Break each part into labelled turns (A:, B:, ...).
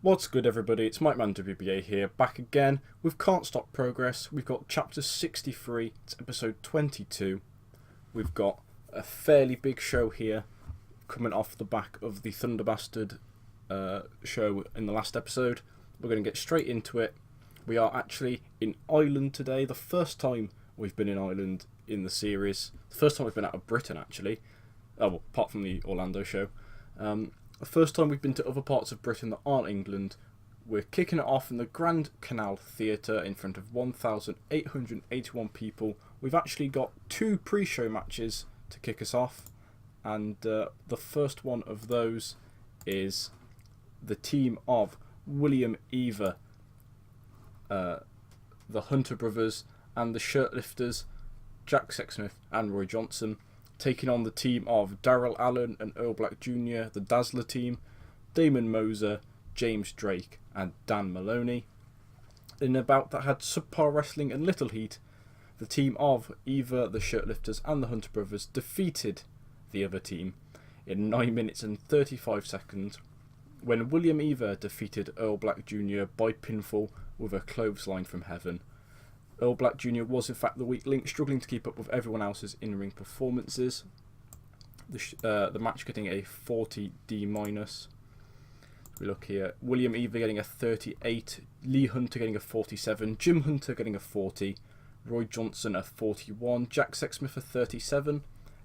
A: What's good, everybody? It's Mike Man WBA here, back again with Can't Stop Progress. We've got chapter 63, it's episode 22. We've got a fairly big show here, coming off the back of the Thunder Bastard show in the last episode. We're going to get straight into it. We are actually in Ireland today, the first time we've been in Ireland in the series. The first time we've been out of Britain, actually. Oh, well, apart from the Orlando show. The first time we've been to other parts of Britain that aren't England. We're kicking it off in the Grand Canal Theatre in front of 1,881 people. We've actually got two pre-show matches to kick us off, and the first one of those is the team of William Eva, the Hunter brothers, and the Shirtlifters, Jack Sexsmith and Roy Johnson, taking on the team of Darrell Allen and Earl Black Jr., the Dazzla team, Damon Moser, James Drake and Dan Maloney. In a bout that had subpar wrestling and little heat, the team of Eva, the Shirtlifters and the Hunter brothers defeated the other team in 9 minutes and 35 seconds when William Eva defeated Earl Black Jr. by pinfall with a clothesline from heaven. Earl Black Jr. was in fact the weak link, struggling to keep up with everyone else's in-ring performances. The match getting a 40 D-. We look here, William Eva getting a 38, Lee Hunter getting a 47, Jim Hunter getting a 40, Roy Johnson a 41, Jack Sexsmith a 37,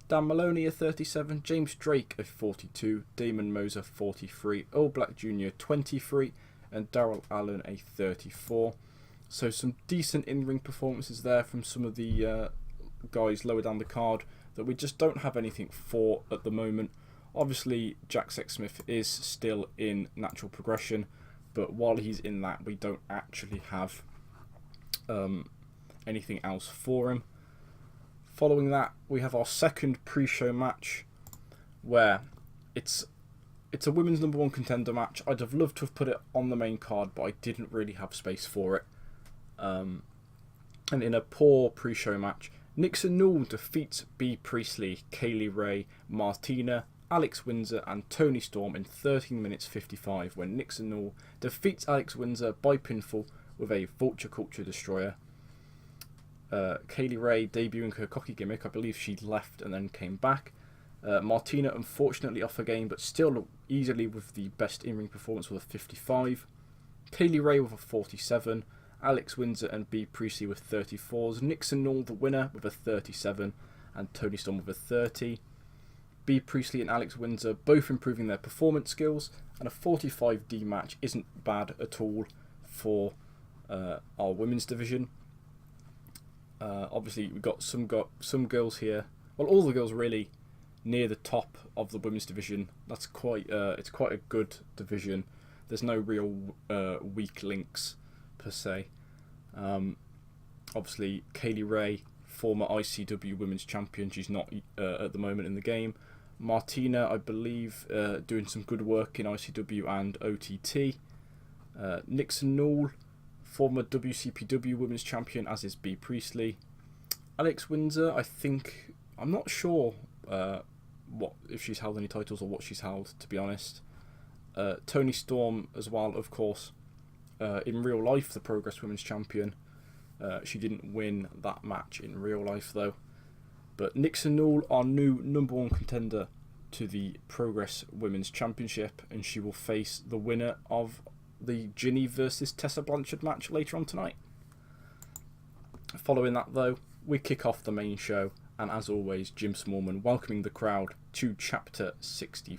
A: Dan Maloney a 37, James Drake a 42, Damon Moser 43, Earl Black Jr. 23, and Darrell Allen a 34. So some decent in-ring performances there from some of the guys lower down the card that we just don't have anything for at the moment. Obviously, Jack Sexsmith is still in natural progression, but while he's in that, we don't actually have anything else for him. Following that, we have our second pre-show match, where it's a women's number one contender match. I'd have loved to have put it on the main card, but I didn't really have space for it. And in a poor pre-show match, Nixon Newell defeats Bea Priestley, Kaylee Ray, Martina, Alex Windsor and Toni Storm in 13 minutes 55 when Nixon Newell defeats Alex Windsor by pinfall with a Vulture Culture Destroyer. Kaylee Ray debuting her cocky gimmick. I believe she left and then came back. Martina unfortunately off her game, but still easily with the best in-ring performance with a 55. Kaylee Ray with a 47. Alex Windsor and Bea Priestley with 34s. Nixon Newell the winner with a 37 and Toni Storm with a 30. Bea Priestley and Alex Windsor both improving their performance skills, and a 45D match isn't bad at all for our women's division. Obviously we've got some girls here, well, all the girls really near the top of the women's division. That's it's quite a good division. There's no real weak links per se. Obviously Kaylee Ray, former ICW Women's Champion, she's not at the moment in the game. Martina, I believe, doing some good work in ICW and OTT. Nixon Newell, former WCPW Women's Champion, as is Bea Priestley. Alex Windsor, I'm not sure if she's held any titles or what she's held, to be honest. Toni Storm as well, of course. In real life, the Progress Women's Champion. She didn't win that match in real life, though. But Nixon Newell, our new number one contender to the Progress Women's Championship, and she will face the winner of the Ginny versus Tessa Blanchard match later on tonight. Following that, though, we kick off the main show, and as always, Jim Smallman welcoming the crowd to Chapter 63,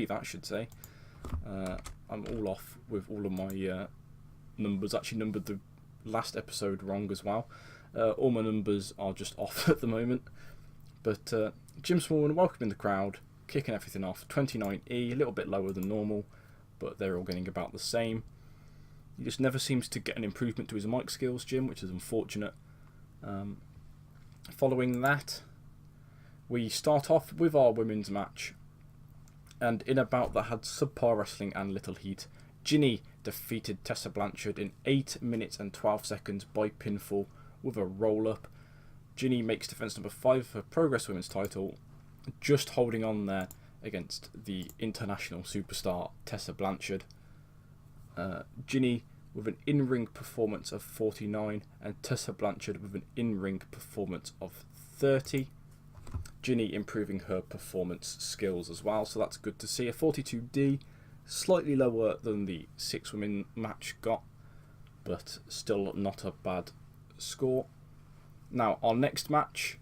A: that should say. I'm all off with all of my numbers. Actually numbered the last episode wrong as well. All my numbers are just off at the moment. But Jim Smallman welcoming the crowd, kicking everything off. 29E, a little bit lower than normal, but they're all getting about the same. He just never seems to get an improvement to his mic skills, Jim, which is unfortunate. Following that, we start off with our women's match. And in a bout that had subpar wrestling and little heat, Ginny defeated Tessa Blanchard in 8 minutes and 12 seconds by pinfall with a roll-up. Ginny makes defense number 5 of her Progress Women's title, just holding on there against the international superstar Tessa Blanchard. Ginny with an in-ring performance of 49 and Tessa Blanchard with an in-ring performance of 30. Ginny improving her performance skills as well, so that's good to see. A 42D, slightly lower than the 6-women match got, but still not a bad score. Now, our next match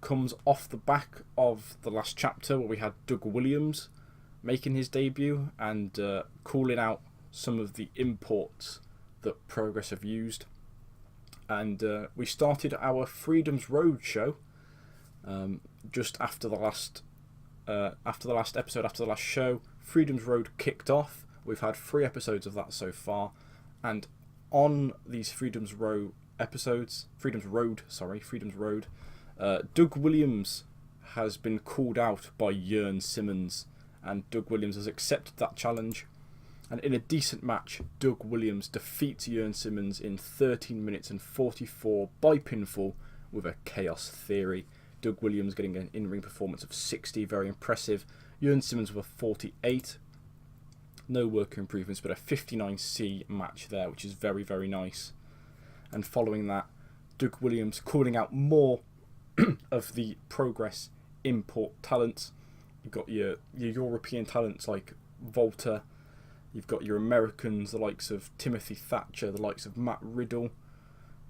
A: comes off the back of the last chapter where we had Doug Williams making his debut and calling out some of the imports that Progress have used. And we started our Freedom's Road show just after the last episode, after the last show. Freedom's Road kicked off. We've had 3 episodes of that so far, and on these Freedom's Road, Doug Williams has been called out by Jørn Simmons, and Doug Williams has accepted that challenge. And in a decent match, Doug Williams defeats Jørn Simmons in 13 minutes and 44 by pinfall with a Chaos Theory. Doug Williams getting an in-ring performance of 60, very impressive. Jørn Simmons with a 48. No worker improvements, but a 59C match there, which is very, very nice. And following that, Doug Williams calling out more of the Progress import talents. You've got your European talents like Volta. You've got your Americans, the likes of Timothy Thatcher, the likes of Matt Riddle,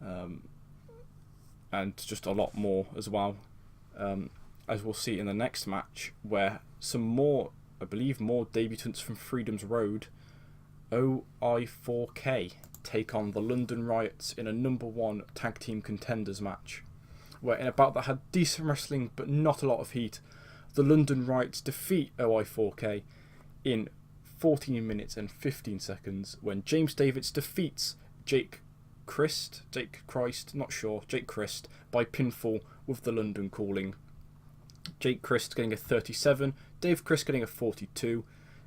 A: and just a lot more as well. As we'll see in the next match, where some more, I believe, more debutants from Freedom's Road, OI4K, take on the London Riots in a number 1 tag team contenders match, where in a bout that had decent wrestling but not a lot of heat, the London Riots defeat OI4K in 14 minutes and 15 seconds when James Davids defeats Jake Christ by pinfall with the London Calling. Jake Christ getting a 37, Dave Christ getting a 42,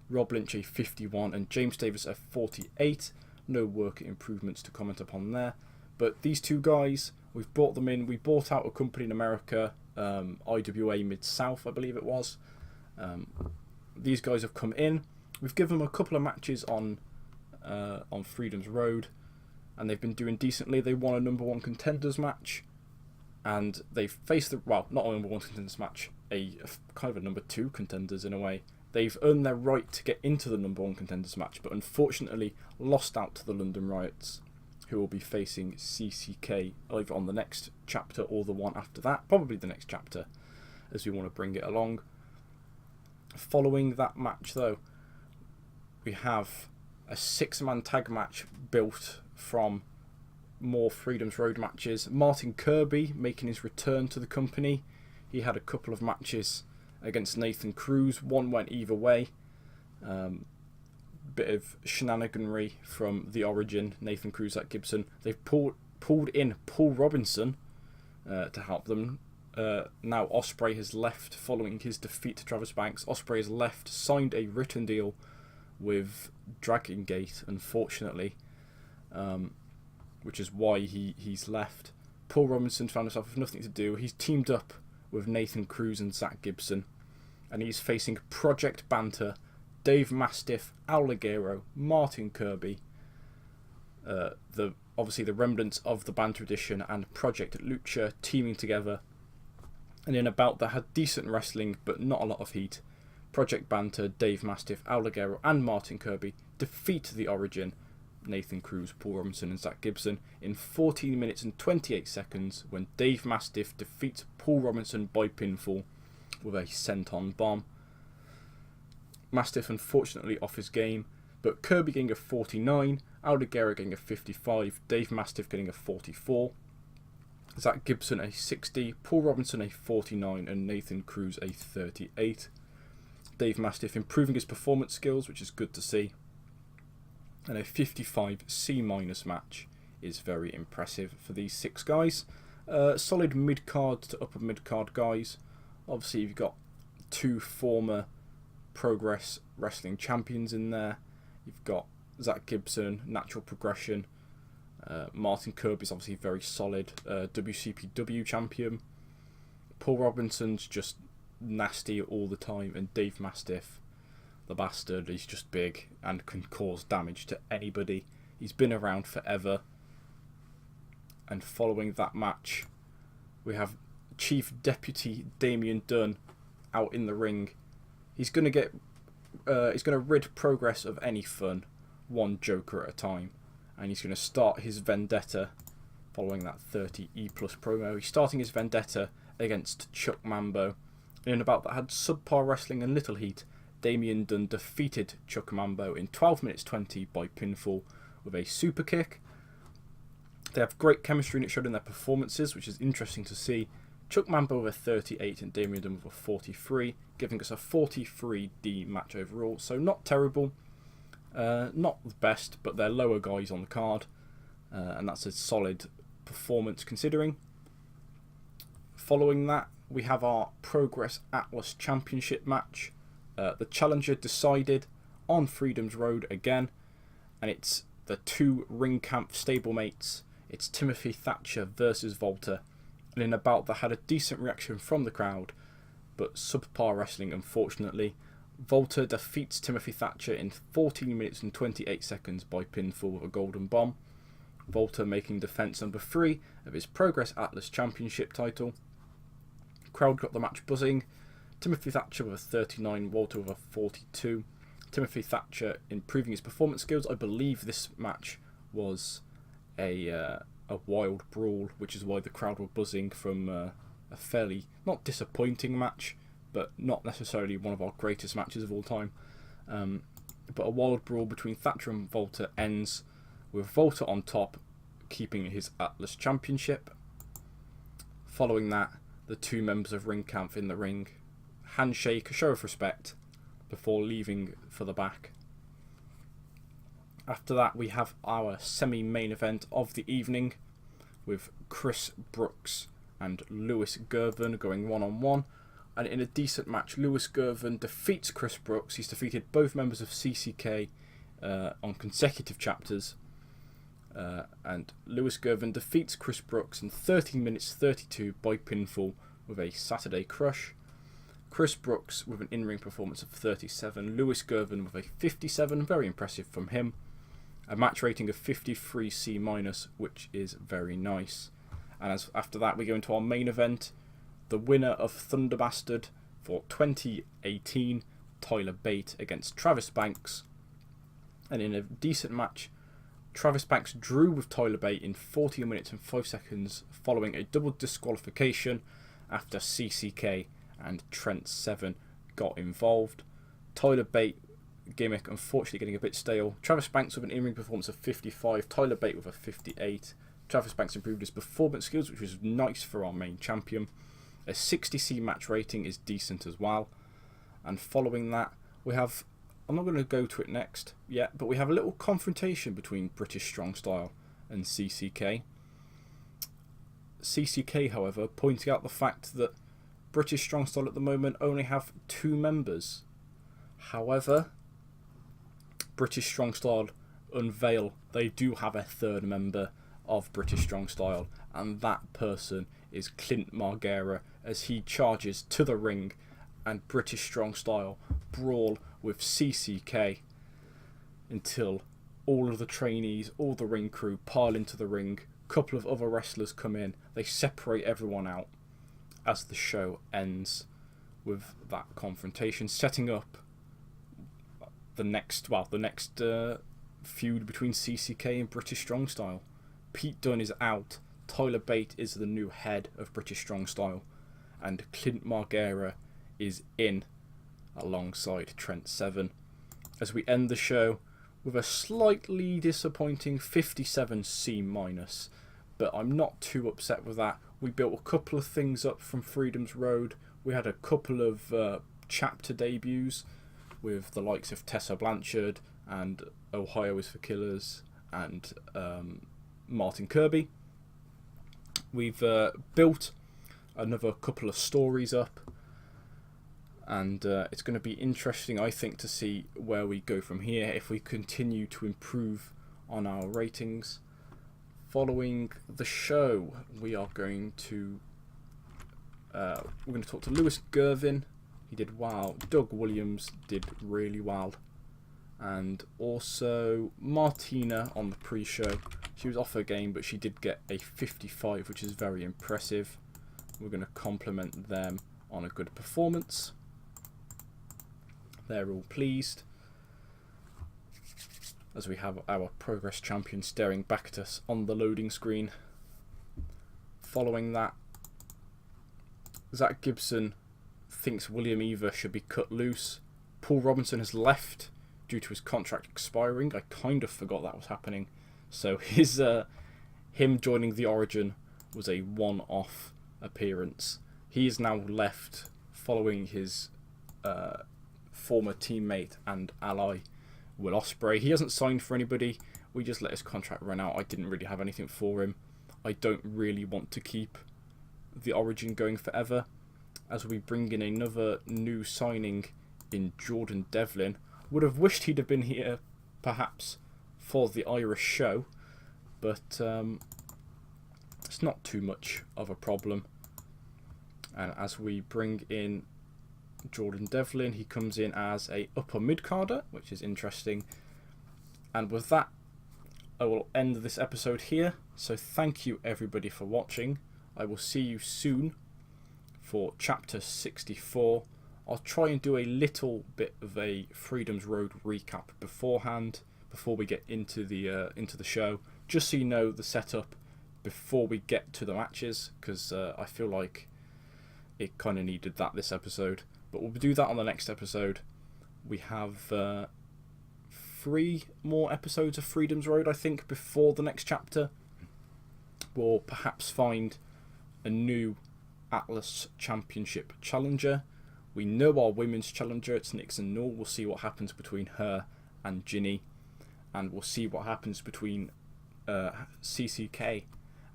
A: Rob Lynch a 51 and James Davis a 48. No worker improvements to comment upon there. But these two guys, we've brought them in. We bought out a company in America, IWA Mid-South, I believe it was. These guys have come in. We've given them a couple of matches on Freedom's Road, and they've been doing decently. They won a number 1 contenders match, and they faced not a number 1 contenders match, a kind of a number 2 contenders in a way. They've earned their right to get into the number 1 contenders match, but unfortunately lost out to the London Riots, who will be facing CCK either on the next chapter or the one after that, probably the next chapter, as we want to bring it along. Following that match, though, we have a 6-man tag match built from more Freedom's Road matches. Martin Kirby making his return to the company. He had a couple of matches against Nathan Cruz. One went either way. Bit of shenaniganry from the Origin, Nathan Cruz, Zach Gibson. They've pulled in Paul Robinson to help them. Now Ospreay has left following his defeat to Travis Banks. Ospreay has left, signed a written deal with Dragon Gate, unfortunately, which is why he's left. Paul Robinson found himself with nothing to do. He's teamed up with Nathan Cruz and Zach Gibson, and he's facing Project Banter, Dave Mastiff, Al Ligero, Martin Kirby, obviously the remnants of the Banter Edition, and Project Lucha teaming together. And in a bout that had decent wrestling but not a lot of heat, Project Banter, Dave Mastiff, Al Ligero and Martin Kirby defeat the Origin, Nathan Cruz, Paul Robinson and Zach Gibson in 14 minutes and 28 seconds when Dave Mastiff defeats Paul Robinson by pinfall with a senton bomb. Mastiff unfortunately off his game, but Kirby getting a 49, Al Ligero getting a 55, Dave Mastiff getting a 44, Zach Gibson a 60, Paul Robinson a 49 and Nathan Cruz a 38. Dave Mastiff improving his performance skills, which is good to see. And a 55 C- match is very impressive for these 6 guys. Solid mid-card to upper mid-card guys. Obviously you've got 2 former Progress Wrestling champions in there. You've got Zach Gibson, Natural Progression. Martin Kirby is obviously very solid, WCPW champion. Paul Robinson's just nasty all the time, and Dave Mastiff, the bastard, is just big and can cause damage to anybody. He's been around forever. And following that match, we have Chief Deputy Damien Dunn out in the ring. He's going to rid Progress of any fun, one Joker at a time, and he's going to start his vendetta following that 30E+ promo. He's starting his vendetta against Chuck Mambo. In an bout that had subpar wrestling and little heat, Damien Dunn defeated Chuck Mambo in 12 minutes 20 by pinfall with a super kick. They have great chemistry and it showed in their performances, which is interesting to see. Chuck Mambo with a 38 and Damien Dunn with a 43, giving us a 43D match overall. So not terrible, not the best, but they're lower guys on the card, and that's a solid performance considering. Following that, we have our Progress Atlas Championship match. The challenger decided on Freedom's Road again, and it's the two ring camp stablemates. It's Timothy Thatcher versus Volta, and in a bout that had a decent reaction from the crowd, but subpar wrestling unfortunately. Volta defeats Timothy Thatcher in 14 minutes and 28 seconds by pinfall with a golden bomb. Volta making defence number 3 of his Progress Atlas Championship title. Crowd got the match buzzing. Timothy Thatcher with a 39, Volta with a 42. Timothy Thatcher improving his performance skills. I believe this match was a wild brawl, which is why the crowd were buzzing from a fairly, not disappointing match, but not necessarily one of our greatest matches of all time. But a wild brawl between Thatcher and Volta ends with Volta on top, keeping his Atlas Championship. Following that, the two members of Ring Camp in the ring handshake, a show of respect, before leaving for the back. After that, we have our semi-main event of the evening with Chris Brooks and Lewis Gervin going one-on-one. And in a decent match, Lewis Gervin defeats Chris Brooks. He's defeated both members of CCK on consecutive chapters. And Lewis Gervin defeats Chris Brooks in 13 minutes 32 by pinfall with a Saturday Crush. Chris Brooks with an in-ring performance of 37. Lewis Gervin with a 57. Very impressive from him. A match rating of 53C-, which is very nice. And after that, we go into our main event. The winner of Thunder Bastard for 2018, Tyler Bate against Travis Banks. And in a decent match, Travis Banks drew with Tyler Bate in 40 minutes and 5 seconds following a double disqualification after CCK and Trent Seven got involved. Tyler Bate gimmick unfortunately getting a bit stale. Travis Banks with an in-ring performance of 55, Tyler Bate with a 58. Travis Banks improved his performance skills, which was nice for our main champion. A 60C match rating is decent as well. And following that, we have, I'm not going to go to it next yet, but we have a little confrontation between British Strong Style and CCK. CCK, however, pointing out the fact that British Strong Style at the moment only have 2 members. However, British Strong Style unveil they do have a 3rd member of British Strong Style, and that person is Clint Margera, as he charges to the ring and British Strong Style brawl with CCK until all of the trainees, all the ring crew pile into the ring. A couple of other wrestlers come in, they separate everyone out as the show ends with that confrontation, setting up the next feud between CCK and British Strong Style. Pete Dunne is out, Tyler Bate is the new head of British Strong Style, and Clint Margera is in alongside Trent Seven. As we end the show with a slightly disappointing 57C-, but I'm not too upset with that. We built a couple of things up from Freedom's Road. We had a couple of chapter debuts with the likes of Tessa Blanchard and Ohio is for Killers and Martin Kirby. We've built another couple of stories up, and it's going to be interesting, I think, to see where we go from here if we continue to improve on our ratings. Following the show, we are going to We're going to talk to Lewis Gervin. He did well. Doug Williams did really well. And also Martina on the pre-show. She was off her game, but she did get a 55, which is very impressive. We're going to compliment them on a good performance. They're all pleased. As we have our Progress champion staring back at us on the loading screen. Following that, Zach Gibson thinks William Eva should be cut loose. Paul Robinson has left due to his contract expiring. I kind of forgot that was happening. So him joining the Origin was a one-off appearance. He is now left following his former teammate and ally, Will Ospreay. He hasn't signed for anybody. We just let his contract run out. I didn't really have anything for him. I don't really want to keep the Origin going forever, as we bring in another new signing in Jordan Devlin. Would have wished he'd have been here perhaps for the Irish show, but it's not too much of a problem. And as we bring in Jordan Devlin, he comes in as a upper mid-carder, which is interesting. And with that, I will end this episode here. So thank you everybody for watching. I will see you soon for chapter 64. I'll try and do a little bit of a Freedom's Road recap beforehand, before we get into the show, just so you know the setup before we get to the matches, because I feel like it kind of needed that this episode. But we'll do that on the next episode. We have 3 more episodes of Freedom's Road, I think, before the next chapter. We'll perhaps find a new Atlas Championship challenger. We know our women's challenger, it's Nixon Null. We'll see what happens between her and Ginny. And we'll see what happens between CCK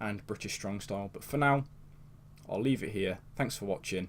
A: and British Strong Style. But for now, I'll leave it here. Thanks for watching.